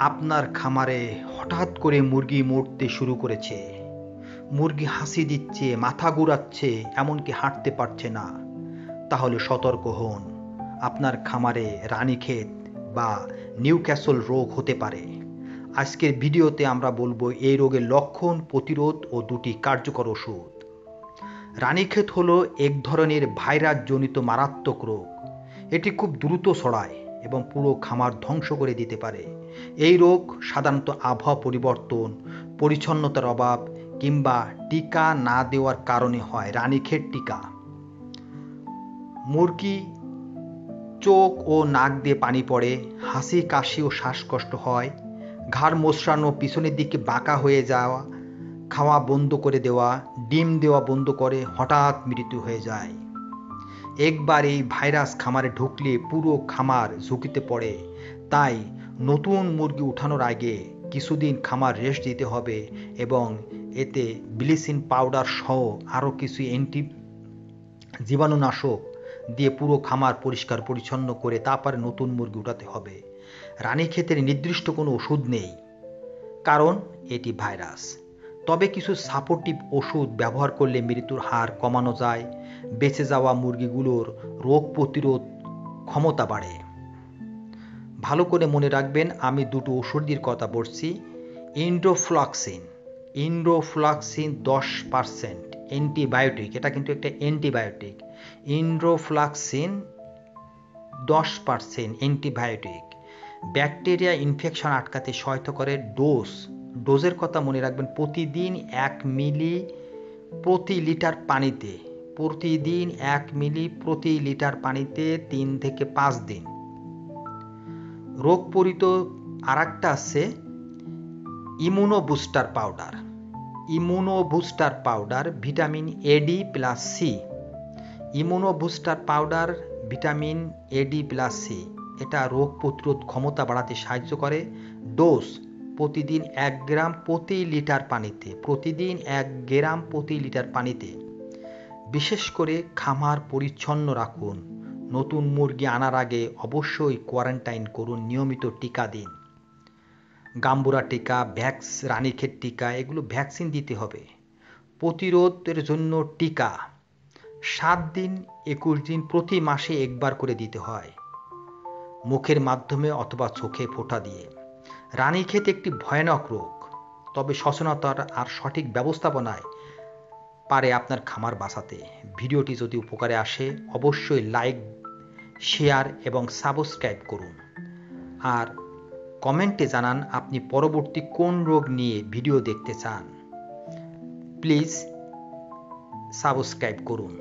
আপনার খামারে হঠাৎ করে মুরগি মরতে শুরু করেছে। মুরগি হাসি দিচ্ছে, মাথা ঘুরাচ্ছে, এমনকি হাঁটতে পারছে না। তাহলে সতর্ক হন, আপনার খামারে রানীক্ষেত বা নিউক্যাসল রোগ হতে পারে। আজকের ভিডিওতে আমরা বলবো এই রোগের লক্ষণ, প্রতিরোধ ও দুটি কার্যকর ওষুধ। রানীক্ষেত হলো এক ধরনের ভাইরাসজনিত মারাত্মক রোগ। এটি খুব দ্রুত ছড়ায় এবং পুরো খামার ধ্বংস করে দিতে পারে। এই রোগ সাধারণত আবহাওয়া পরিবর্তন, পরিচ্ছন্নতার অভাব কিংবা টিকা না দেওয়ার কারণে হয়। রানীক্ষেত টিকা। মুরগি চোখ ও নাক দিয়ে পানি পড়ে, হাসি কাশি ও শ্বাসকষ্ট হয়, ঘাড় মোচড়ানো, পিছনের দিকে বাঁকা হয়ে যাওয়া, খাওয়া বন্ধ করে দেওয়া, ডিম দেওয়া বন্ধ করে হঠাৎ মৃত্যু হয়ে যায়। একবার এই ভাইরাস খামারে ঢুকলে পুরো খামার ঝুঁকিতে পড়ে। তাই নতুন মুরগি উঠানোর আগে কিছুদিন খামার রেস্ট দিতে হবে এবং এতে ব্লিচিং পাউডার সহ আরও কিছু জীবাণুনাশক দিয়ে পুরো খামার পরিষ্কার পরিচ্ছন্ন করে তারপরে নতুন মুরগি উঠাতে হবে। রানীক্ষেতের নির্দিষ্ট কোনো ওষুধ নেই, কারণ এটি ভাইরাস। তবে কিছু সাপোর্টিভ ওষুধ ব্যবহার করলে মৃত্যুর হার কমানো যায়, বেঁচে যাওয়া মুরগিগুলোর রোগ প্রতিরোধ ক্ষমতা বাড়ে। ভালো করে মনে রাখবেন, আমি দুটো ওষুধের কথা বলছি। ইন্ডোফ্লক্সিন 10% অ্যান্টিবায়োটিক, এটা কিন্তু একটা অ্যান্টিবায়োটিক। ইন্ডোফ্লক্সিন 10% অ্যান্টিবায়োটিক ব্যাকটেরিয়া ইনফেকশন আটকাতে সহায়তা করে। ডোজের কথা মনে রাখবেন, প্রতিদিন 1 মিলি প্রতি লিটার পানিতে, প্রতিদিন 1 মিলি প্রতি লিটার পানিতে 3 থেকে 5 দিন। রোগ প্রতিরোধ আরেকটা আছে immuno booster powder vitamin AD+C। Immuno booster powder vitamin AD+C এটা রোগ প্রতিরোধ ক্ষমতা বাড়াতে সাহায্য করে। ডোজ প্রতিদিন 1 গ্রাম প্রতি লিটার পানিতে, প্রতিদিন 1 গ্রাম প্রতি লিটার পানিতে। বিশেষ করে খামার পরিচ্ছন্ন রাখুন। নতুন মুরগি আনার আগে অবশ্যই কোয়ারেন্টাইন করুন, নিয়মিত টিকা দিন। গাম্বুরা টিকা, রানীক্ষেত টিকা, এগুলো ভ্যাকসিন দিতে হবে। প্রতিরোধের জন্য টিকা 7 দিন 21 দিন প্রতি মাসে একবার করে দিতে হয়, মুখের মাধ্যমে অথবা চোখে ফোঁটা দিয়ে। রানীক্ষেত একটি ভয়ানক রোগ, তবে সচেতনতার আর সঠিক ব্যবস্থাপনায় পারে আপনার খামার বাঁচাতে। ভিডিওটি যদি উপকারে আসে অবশ্যই লাইক, শেয়ার এবং সাবস্ক্রাইব করুন। আর কমেন্টে জানান আপনি পরবর্তী কোন রোগ নিয়ে ভিডিও দেখতে চান। প্লিজ সাবস্ক্রাইব করুন।